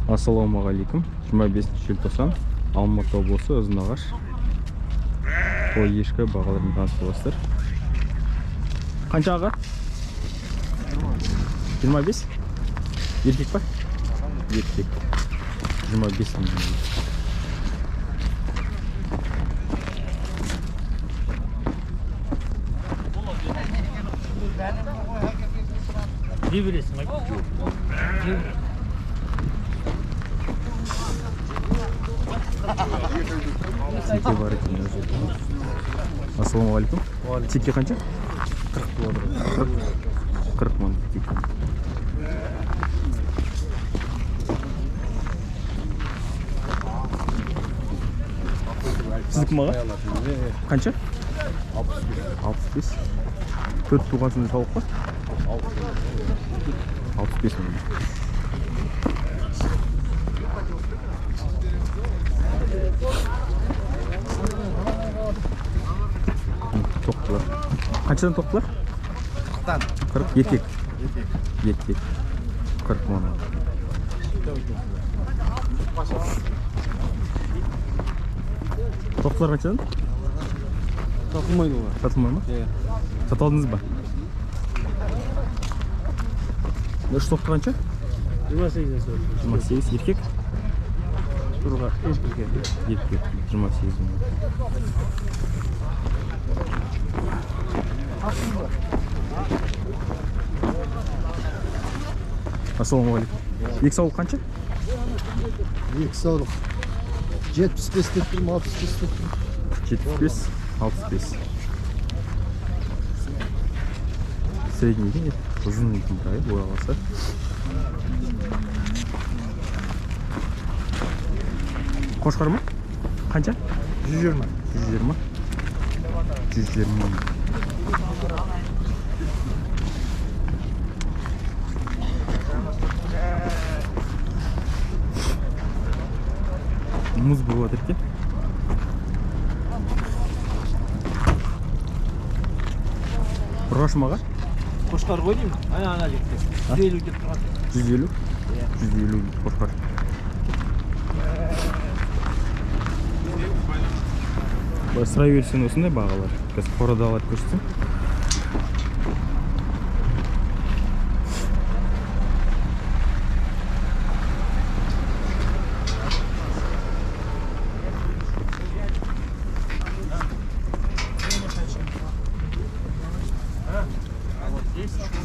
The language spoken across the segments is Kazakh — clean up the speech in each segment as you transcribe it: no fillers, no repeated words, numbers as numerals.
Ассалаумағалейкум. 25 желтоқсан Алматы облысы Ұзынағаш. Той ешкі бағаларын танысып боласыздар. Қанша аға? 25? Еркек па? Еркек. 25 мың. Не бересің, ай? Теке бар екен өзі. Ассалаумағалейкум. Теке қанша? 40 доллар. 40 мың теке. Сіздікі маға? Қанша? 65. 4 туғансында тауық па? 65 мың. Тоқтылар. Қаншадан тоқтылар? 40-тан. 40. Еркек. Еркек. 40 мың. Тоқтылар қаншадан? Сатылмайды олар. Сатылмай ма? Сатып алдыңыз ба? Үш тоқты қанша? 28 еркек? Тұрға еркекке. Еркек 28 мың. Ассалаумағалейкум. Екі саулық қанша? Екі саулық. 75 деп тұрмын, 65 деп тұрмын. 75, 65. Средний екен, ұзын екен тайы, бояласа. Қошқар ма? Қанша? 120. 120. 120 мың. Мұз болып отыр екен. Ұрғаш маға? Қошқар ғой деймін. Ана жетті. 150 деп тұрған. 150? 150 қошқар. Сұрай берсең осындай бағалар. Қазір қорада алып көрсетсең.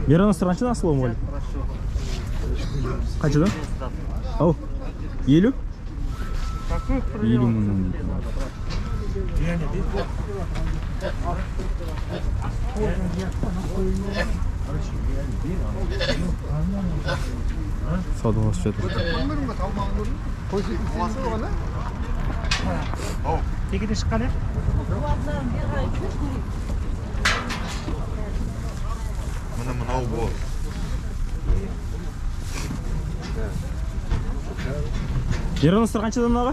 Миронос қаншадан ассалаумағалейкум? Қаншадан? Ау, 50? 50 мың. Саудаласып жатыр. Текеде шыққан е? Мынау бол. Мироностар қаншадан аға?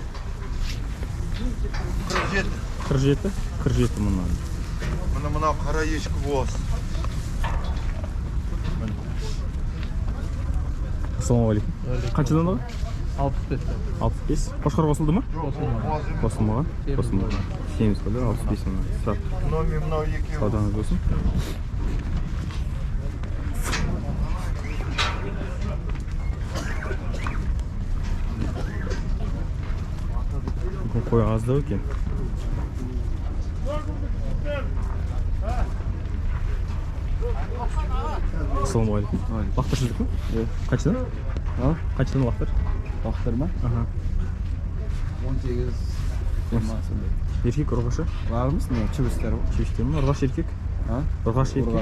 47. 47? 47 мыңнан. Мынау қара ешкі боз. Ассалаумағалейкум. Қаншадан аға? 65. 65. Қошқар қосылды ма? Қосылмаған. Қосылмаған. 70 қойды, 65 мыңнан. Мынау екеуі. Саудаңыз болсын. Қой аздау екен. Ассалаумағалейкум. Бақтар жүрдік ме? Қаншадан? Қаншадан бақтар? Бақтар ма? 18. Еркек ұрғашы? Varmış mı? Çivistler var. Çevişler mi? Ұрғаш еркек? Ұрғаш еркек?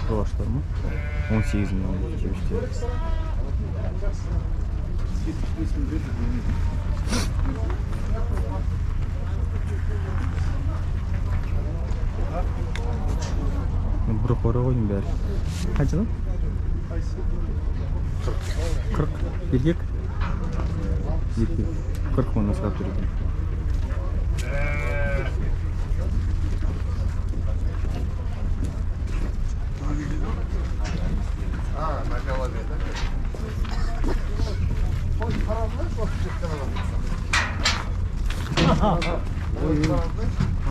Ұрғаштар ма? 18 мың çevişler. Бір қора қойдың бәрі. Қаншадан? 40. Еркек? Еркек. 40 мыңнан сұрап тұр екен. На голове, да?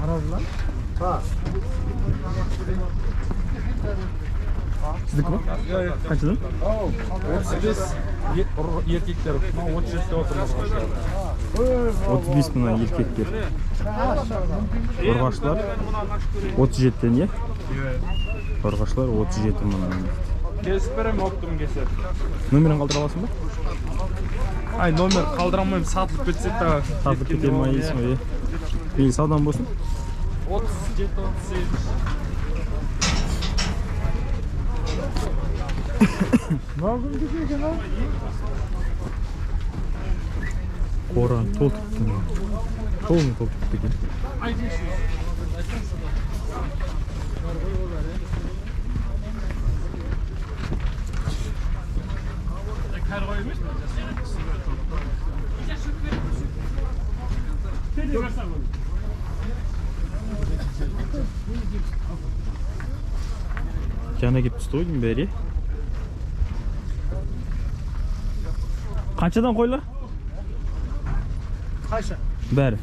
Arazlar. Ha. Sizdiki mi? Qanchadan? 35 erkekler. 37'de oturmuş. 35 ming erkekler. Qo'rg'oshlar 37 dan, ya? Qo'rg'oshlar 37 ming. Kesip verem optum keser. Nomerini qoldirib olasizmi? Ay nomer kaldıramayım satılıp bitsek daha. Satib ketmayizmi? Meyli savdom bo'lsin. 37 38. Qo'ran to'ltiribdi. To'lni to'ltiribdi. Yana git tutuydum beri. Qanchadan qo'ylar? Kaça? Bari.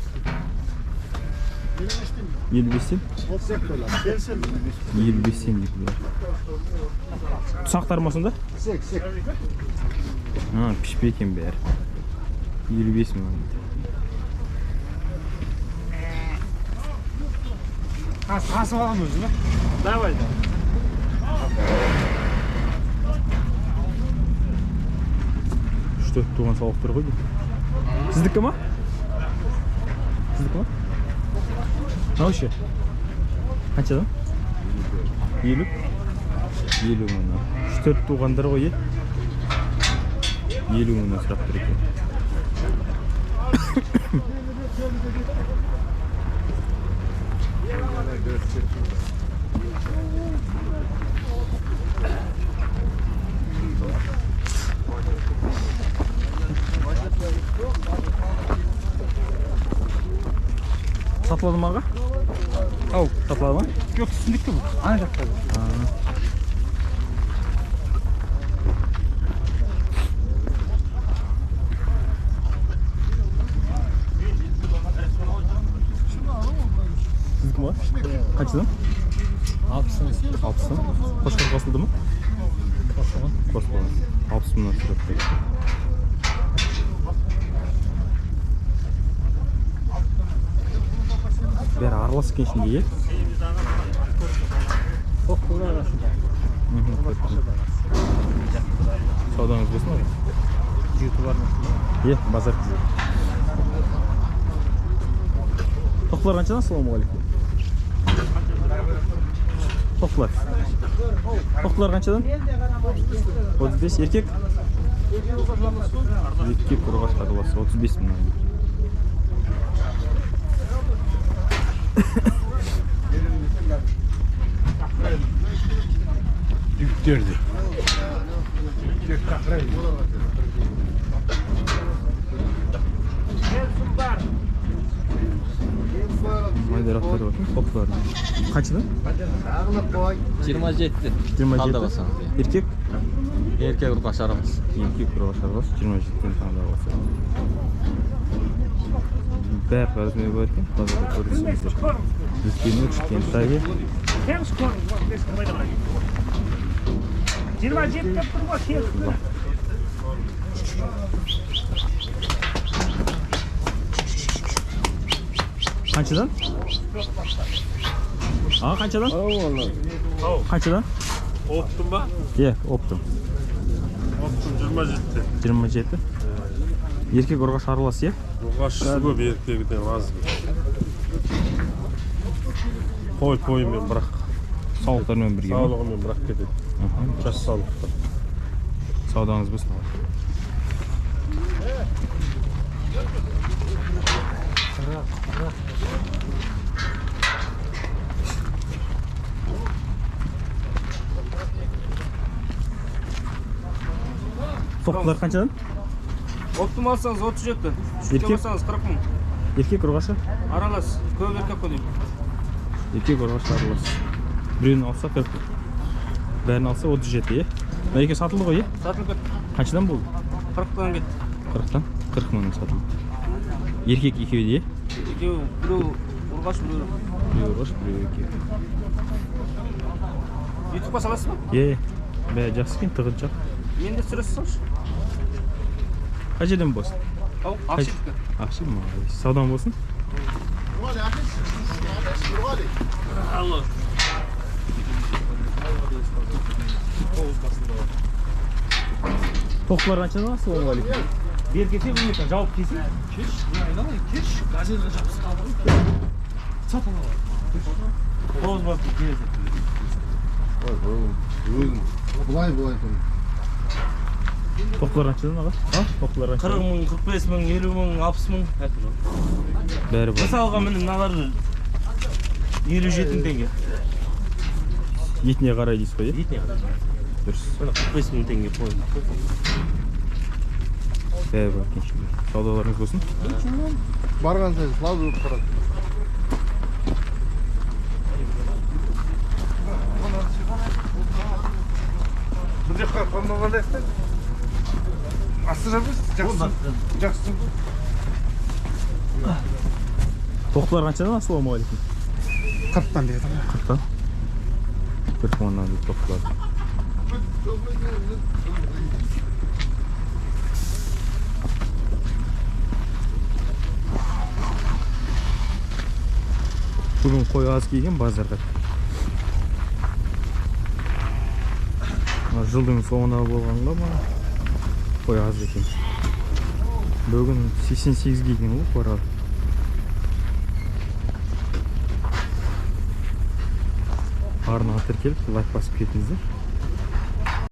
25 sin. 30 dolar. Gelsin. 25 sin deydilar. Saqtarmasında? Sek sek. Ha, pişpey ekan bari. 25 ming. Kasıp alamıyoruz mu? Давай. Что туған салықтар ғой дейді. Сіздікі ма? Сіздікі ма? Мынау ше? Қаншадан? 50? 50 мыңнан. 3-4 туғандар ғой, 50 мыңнан сұрап тұр екен. Satıldı mı ağa? Ау. Satıldı mı? Yok sündükte bu. Aynı dakika bu. Sizdiki mi? Kaçıdan? 60'ın. 60'dan. Qo'shqor qo'shildi mi? Qo'shilgan. 60 mingdan so'rabdi. Beri aralası ekan şimdi, ye. Kokulu arasında. Savdangiz bo'lsin. YouTube var mı? Ye, bozor qizi. To'qlar qanchadan? Assalomu alaykum. To'qlar. To'qlar qanchadan? 35 erkek. Erkek qo'rg'osh aralasi 35 mingdan. Yüklerdi. Maydaroqlar bakın, to'qlar. Qanchadan? Ağlık koy. 27. 27. Kalda basanız ya. Erkek? Erkek urgaş aramız. Erkek qo'rg'osh aralasi 27 dan tanda olsa. Bär qarzmay bor ekan, bozorda ko'rasizlar. Bizning Toshkentdagi Hem skor. Biz koyalım. 27 yaptım bak hier. qanchadan? Ağa qanchadan? Qanchadan? Optum bak. Ye, optim. Optum 27. 27. Erkek qo'rg'osh aralasi, ye. Urgaşçısı bu bir erkekten az. Koymayın bırak. Sog'liqlarмен birga. Sağlığımı bırak gidin. Kaç sağlık. Savdangiz bo'lsin. To'qlar qanchadan? Optum alsanız 37. Sütke Erkek? alsanız 40 mı? Erkek qo'rg'oshi? Aralas. Köy erkek olayım. Erkek qo'rg'osh aralasi. Birini olsa 40. Bärini olsa 37, ye. Lekin sotildi qo'y, ye. Satılık et. Qanchadan bo'ldi? 40'dan git. 40 dan. 40 мыңнан сатылды. Еркек екеуі де? Екеуі, біреу ұрғаш, біреу. Біреу ұрғаш, біреу екеуі. Ютубқа саласыз ба? Бә жақсы екен, тығыз жақ. Мен де түсіресіз салшы. Қай жерден болсын? Ау, Ақшелдікі. Ақши ма? Саудан болсын? Алло. Тоқлар қаншадан ассалаумағалейкум? Бер кесе білмейді, жауып кесе. Кеш, айналайын, кеш. Газелға жабысып қалды ғой. Сатып алады. Тоғыз басты келеді. Бұлай көмір. Тоқлар қаншадан аға? Тоқлар 40 қаншадан? мың, 45 мың, 50 мың, 60 мың. Бәрі бар. Мысалға міне мыналар 57 теңге. Етіне қарай дейсіз ғой, е? Етіне қарай. Дұрыс. Мына 45 мың теңге қойын. Бәрі бар кеншілер. Саудаларыңыз болсын? Барған сайын сылау болып тұрады. Бір жаққа қалмағанда естен. Асыра біз, жақсы. Тоқлар қаншадан ассалаумағалейкум? 40-тан бердім. 40-тан? 40 мыңнан дейді тоқлар. Бүгін қой аз келген базарға. Жылдың соңында болғанға ма? Қой аз екен. Бүгін 88 келген ғой қорал. Арнаға тіркеліп, лайк басып кетіңіздер.